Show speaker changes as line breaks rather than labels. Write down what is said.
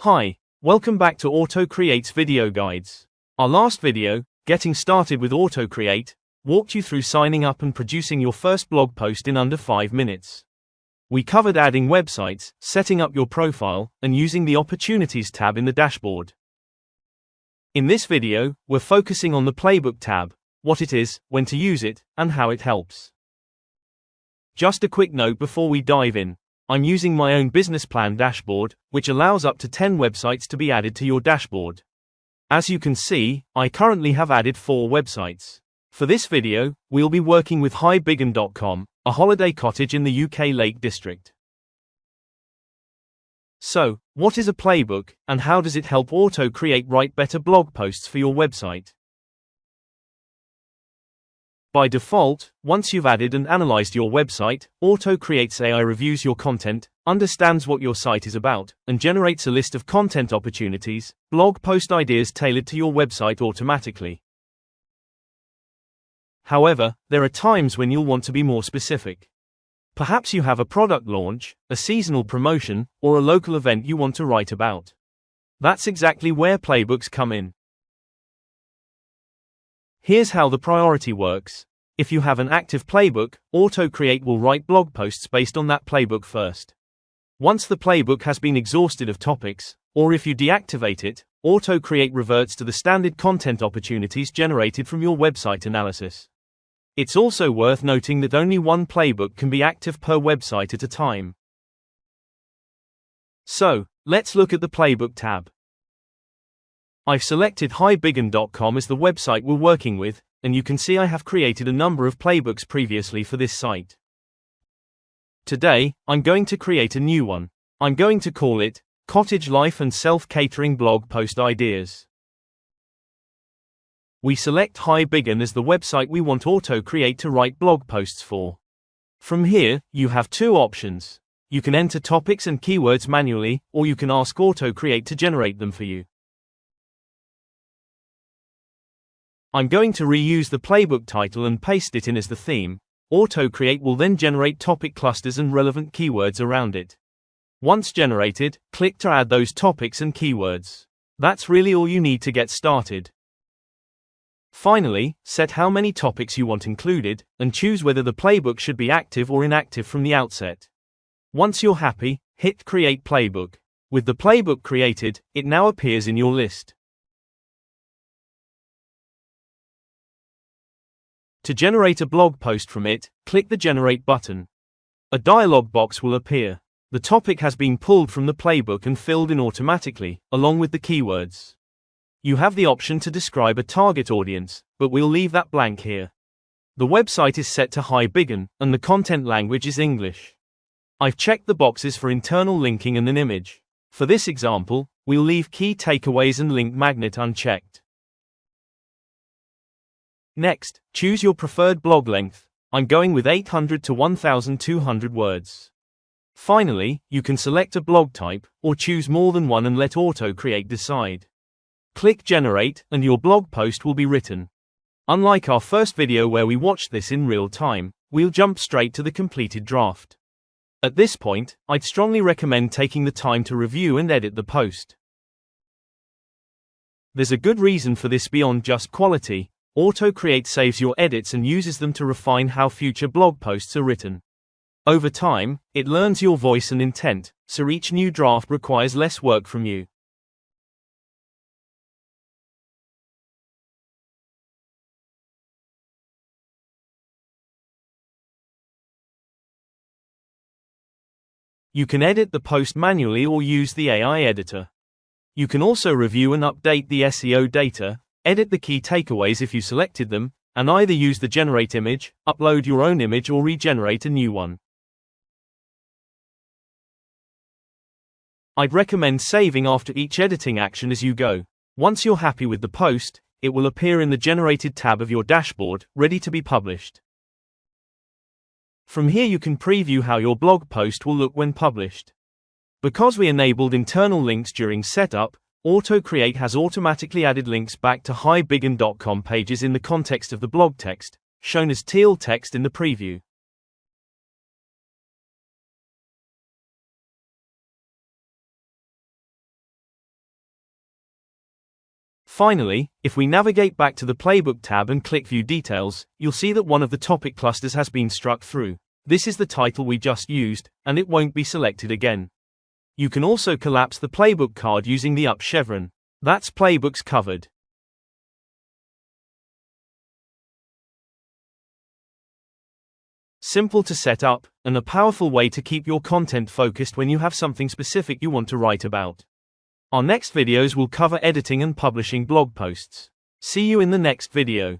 Hi, welcome back to AutoCre8's video guides. Our last video, Getting Started with AutoCre8, walked you through signing up and producing your first blog post in under 5 minutes. We covered adding websites, setting up your profile, and using the Opportunities tab in the dashboard. In this video, we're focusing on the Playbook tab, what it is, when to use it, and how it helps. Just a quick note before we dive in. I'm using my own business plan dashboard, which allows up to 10 websites to be added to your dashboard. As you can see, I currently have added 4 websites. For this video, we'll be working with highbiggin.com, a holiday cottage in the UK Lake District. So, what is a Playbook, and how does it help AutoCre8 write better blog posts for your website? By default, once you've added and analyzed your website, AutoCre8's AI reviews your content, understands what your site is about, and generates a list of content opportunities, blog post ideas tailored to your website automatically. However, there are times when you'll want to be more specific. Perhaps you have a product launch, a seasonal promotion, or a local event you want to write about. That's exactly where Playbooks come in. Here's how the priority works. If you have an active playbook, AutoCre8 will write blog posts based on that playbook first. Once the playbook has been exhausted of topics, or if you deactivate it, AutoCre8 reverts to the standard content opportunities generated from your website analysis. It's also worth noting that only one playbook can be active per website at a time. So, let's look at the Playbook tab. I've selected highbiggin.com as the website we're working with, and you can see I have created a number of playbooks previously for this site. Today, I'm going to create a new one. I'm going to call it Cottage Life and Self-Catering Blog Post Ideas. We select highbiggin as the website we want AutoCre8 to write blog posts for. From here, you have 2 options. You can enter topics and keywords manually, or you can ask AutoCre8 to generate them for you. I'm going to reuse the playbook title and paste it in as the theme. AutoCre8 will then generate topic clusters and relevant keywords around it. Once generated, click to add those topics and keywords. That's really all you need to get started. Finally, set how many topics you want included, and choose whether the playbook should be active or inactive from the outset. Once you're happy, hit Create Playbook. With the playbook created, it now appears in your list. To generate a blog post from it, click the Generate button. A dialog box will appear. The topic has been pulled from the playbook and filled in automatically, along with the keywords. You have the option to describe a target audience, but we'll leave that blank here. The website is set to highbiggin, and the content language is English. I've checked the boxes for internal linking and an image. For this example, we'll leave key takeaways and link magnet unchecked. Next, choose your preferred blog length. I'm going with 800 to 1,200 words. Finally, you can select a blog type, or choose more than one and let AutoCre8 decide. Click Generate, and your blog post will be written. Unlike our first video where we watched this in real time, we'll jump straight to the completed draft. At this point, I'd strongly recommend taking the time to review and edit the post. There's a good reason for this beyond just quality. AutoCre8 saves your edits and uses them to refine how future blog posts are written. Over time, it learns your voice and intent, so each new draft requires less work from you. You can edit the post manually or use the AI editor. You can also review and update the SEO data, edit the key takeaways if you selected them, and either use the generate image, upload your own image or regenerate a new one. I'd recommend saving after each editing action as you go. Once you're happy with the post, it will appear in the Generated tab of your dashboard, ready to be published. From here you can preview how your blog post will look when published. Because we enabled internal links during setup, AutoCre8 has automatically added links back to highbiggin.com pages in the context of the blog text, shown as teal text in the preview. Finally, if we navigate back to the Playbook tab and click View Details, you'll see that one of the topic clusters has been struck through. This is the title we just used, and it won't be selected again. You can also collapse the Playbook card using the up chevron. That's Playbooks covered. Simple to set up, and a powerful way to keep your content focused when you have something specific you want to write about. Our next videos will cover editing and publishing blog posts. See you in the next video.